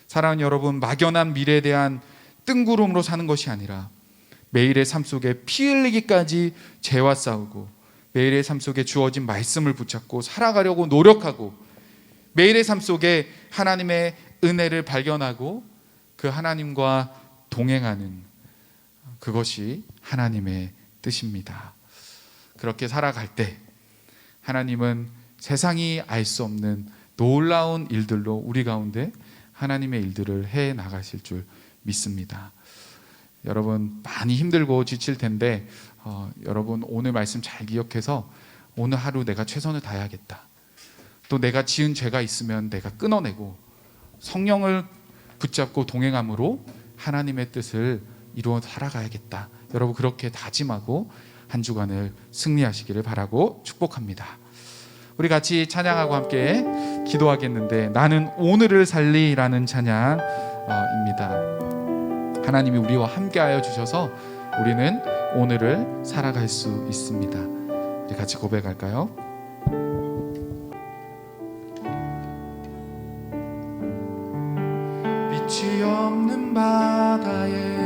사랑하는 여러분, 막연한 미래에 대한 뜬구름으로 사는 것이 아니라 매일의 삶 속에 피 흘리기까지 죄와 싸우고, 매일의 삶 속에 주어진 말씀을 붙잡고 살아가려고 노력하고, 매일의 삶 속에 하나님의 은혜를 발견하고 그 하나님과 동행하는, 그것이 하나님의 뜻입니다. 그렇게 살아갈 때 하나님은 세상이 알 수 없는 놀라운 일들로 우리 가운데 하나님의 일들을 해 나가실 줄 믿습니다. 여러분, 많이 힘들고 지칠 텐데 여러분 오늘 말씀 잘 기억해서 오늘 하루 내가 최선을 다해야겠다. 또 내가 지은 죄가 있으면 내가 끊어내고 성령을 붙잡고 동행함으로 하나님의 뜻을 이루어 살아가야겠다. 여러분 그렇게 다짐하고 한 주간을 승리하시기를 바라고 축복합니다. 우리 같이 찬양하고 함께 기도하겠는데, 나는 오늘을 살리라는 찬양입니다. 하나님이 우리와 함께하여 주셔서 우리는 오늘을 살아갈 수 있습니다. 우리 같이 고백할까요? 빛이 없는 바다에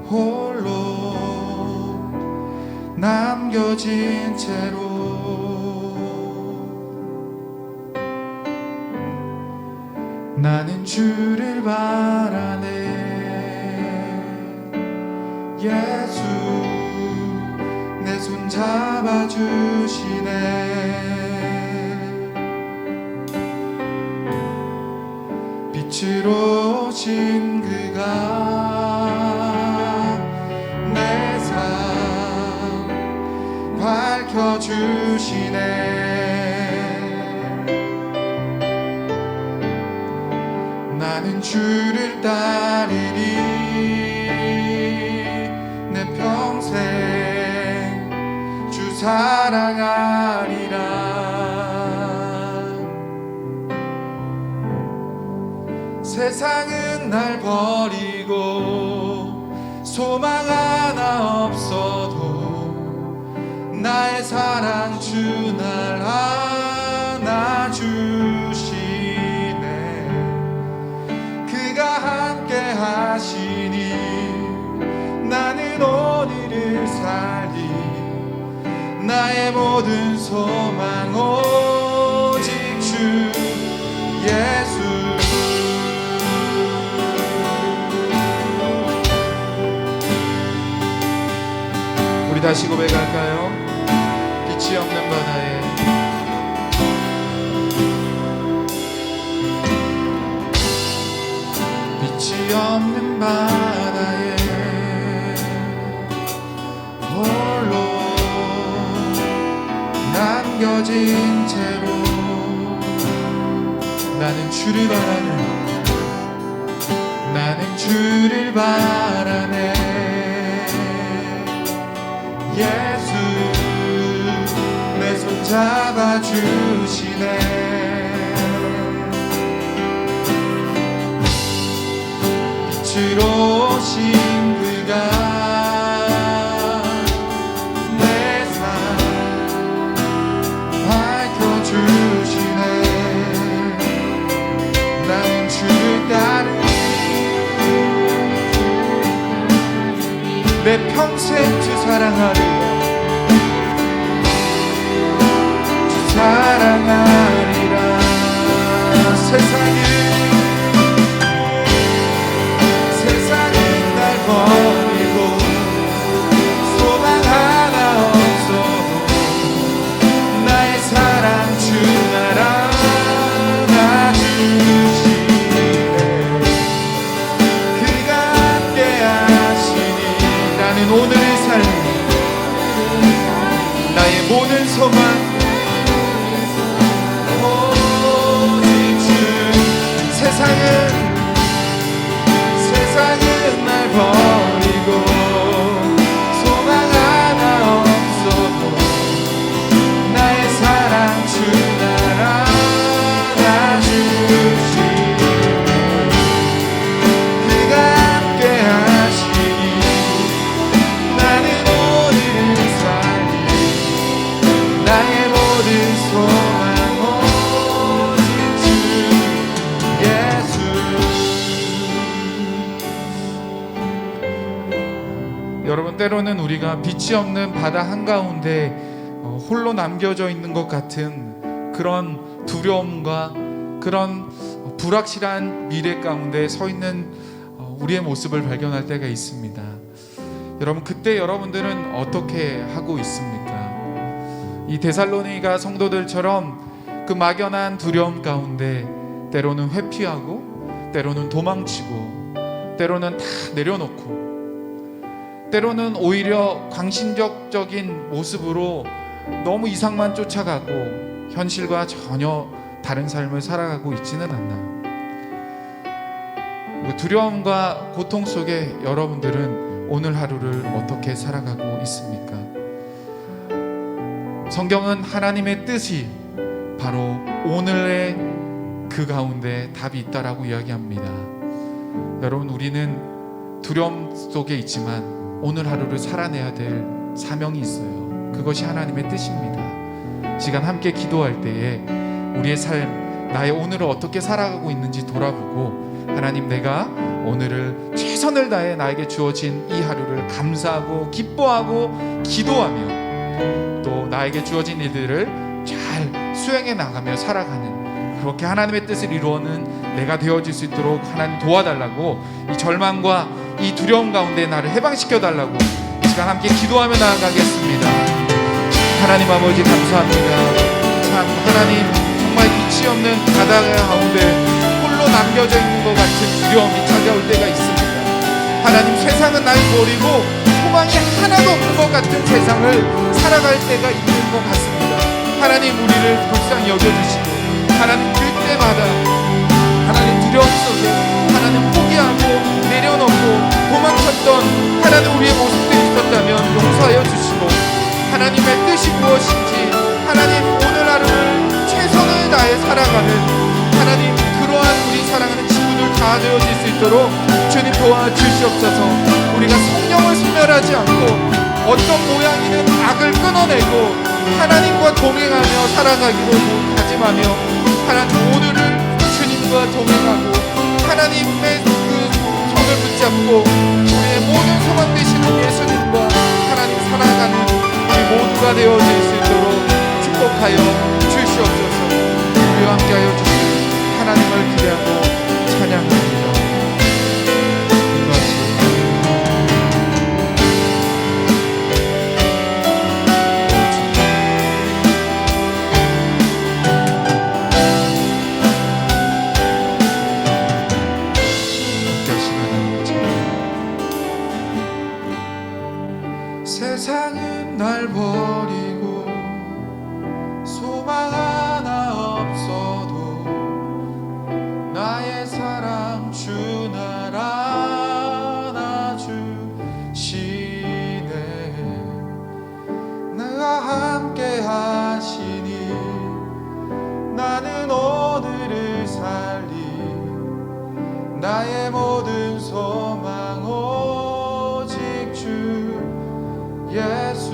홀로 남겨진 채로 나는 주를 바라네. 예수 내 손 잡아주시네. 빛으로 오신 그가 내 삶 밝혀주시네. 나는 주를 따르리. 내 평생 주 사랑하리라. 세상은 날 버리고 소망 하나 없어도 나의 사랑 주 날 안아주시네. 그가 함께 하시니 나는 오늘을 살리. 나의 모든 소망 오직 주 예수. 우리 다시 고백할까요? 빛이 없는 바다에 빛이 없는 바다에 홀로 남겨진 채로 나는 주를 바라네. 나는 주를 바라네. 예수 내 손 잡아주시네. 빛으로 오신 그가 내 삶 밝혀주시네. 나는 주를 따르니 내 평생 주 사랑하리라. 주 사랑하리라. 세상은 날 버리고 소망 하나 없어도 나의 사랑 주 날 안아주시네. 그가 함께 하시니 나는 오늘을 살리. 나의 모든 소망 오직 주. 세상은 날 버리고 소망 하나 없어도 나의 사랑 주 날 안아주시네. 그가 함께 하시니 나는 오늘을 살리. 나의 모든 소망 오직 주 예수. 여러분, 때로는 우리가 빛이 없는 바다 한가운데 홀로 남겨져 있는 것 같은 그런 두려움과 그런 불확실한 미래 가운데 서 있는 우리의 모습을 발견할 때가 있습니다. 여러분, 그때 여러분들은 어떻게 하고 있습니까? 이 데살로니가 성도들처럼 그 막연한 두려움 가운데 때로는 회피하고 때로는 도망치고 때로는 다 내려놓고 때로는 오히려 광신적인 모습으로 너무 이상만 쫓아가고 현실과 전혀 다른 삶을 살아가고 있지는 않나요? 그 두려움과 고통 속에 여러분들은 오늘 하루를 어떻게 살아가고 있습니까? 성경은 하나님의 뜻이 바로 오늘의 그 가운데 답이 있다라고 이야기합니다. 여러분, 우리는 두려움 속에 있지만 오늘 하루를 살아내야 될 사명이 있어요. 그것이 하나님의 뜻입니다. 시간 함께 기도할 때에 우리의 삶, 나의 오늘을 어떻게 살아가고 있는지 돌아보고 하나님, 내가 오늘을 최선을 다해 나에게 주어진 이 하루를 감사하고 기뻐하고 기도하며 또 나에게 주어진 일들을 잘 수행해 나가며 살아가는, 그렇게 하나님의 뜻을 이루어는 내가 되어질 수 있도록 하나님 도와달라고, 이 절망과 이 두려움 가운데 나를 해방시켜 달라고 이 시간 함께 기도하며 나아가겠습니다. 하나님 아버지, 감사합니다. 참, 하나님, 정말 빛이 없는 바다 가운데 홀로 남겨져 있는 것 같은 두려움이 찾아올 때가 있습니다. 하나님, 세상은 날 버리고 소망이 하나도 없는 것 같은 세상을 살아갈 때가 있는 것 같습니다. 하나님, 우리를 불쌍히 여겨주시고 하나님, 그때마다 하나님 두려움 속에 하나님 포기하고 내려놓고 도망쳤던 하나님 우리의 모습들이 있었다면 용서하여 주시고, 하나님의 뜻이 무엇인지 하나님 오늘 하루를 최선을 다해 살아가는 하나님, 그러한 우리 사랑하는 친구들 다 되어질 수 있도록 주님 도와주시옵소서. 우리가 성령을 소멸하지 않고 어떤 모양이든 악을 끊어내고 하나님과 동행하며 살아가기로 다짐하며 하나님 오늘을 주님과 동행하고 하나님의 그 손을 붙잡고 우리의 모든 소망 되시는 예수님과 하나님 살아가는 우리 모두가 되어질 수 있도록 축복하여 주시옵소서. 우리와 함께하여 주시는 하나님을 기대하고 찬양합니다. 세상은 날 버리고 소망 하나 없어도 나의 사랑 주 날 안아주시네. 나와 함께 하시니 나는 오늘을 살리 나의 모든 소망 오직 주 예수.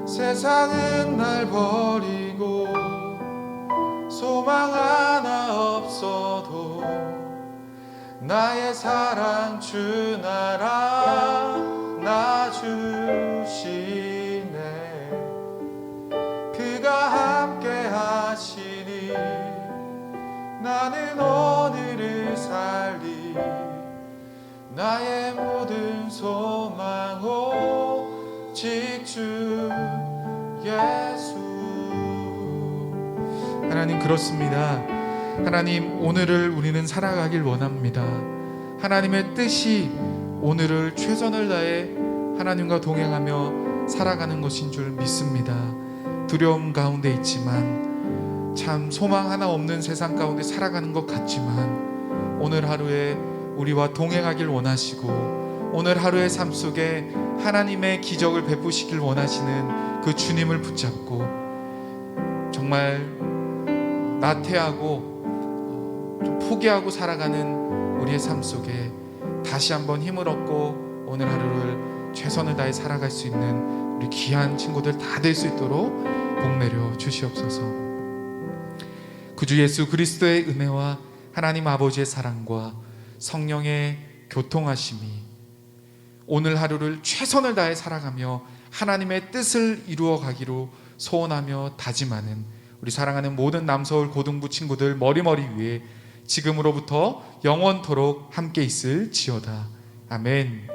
세상은 날 버리고 소망 하나 없어도 나의 사랑 주 날 안아주시네. 그가 함께 하시니 나는 오늘을 살리 나의 모든 소망 오직 주 예수. 하나님, 그렇습니다. 하나님, 오늘을 우리는 살아가길 원합니다. 하나님의 뜻이 오늘을 최선을 다해 하나님과 동행하며 살아가는 것인 줄 믿습니다. 두려움 가운데 있지만 참 소망 하나 없는 세상 가운데 살아가는 것 같지만 오늘 하루에 우리와 동행하길 원하시고 오늘 하루의 삶 속에 하나님의 기적을 베푸시길 원하시는 그 주님을 붙잡고 정말 나태하고 좀 포기하고 살아가는 우리의 삶 속에 다시 한번 힘을 얻고 오늘 하루를 최선을 다해 살아갈 수 있는 우리 귀한 친구들 다 될 수 있도록 복내려 주시옵소서. 구주 예수 그리스도의 은혜와 하나님 아버지의 사랑과 성령의 교통하심이 오늘 하루를 최선을 다해 살아가며 하나님의 뜻을 이루어 가기로 소원하며 다짐하는 우리 사랑하는 모든 남서울 고등부 친구들 머리머리 위에 지금으로부터 영원토록 함께 있을지어다. 아멘.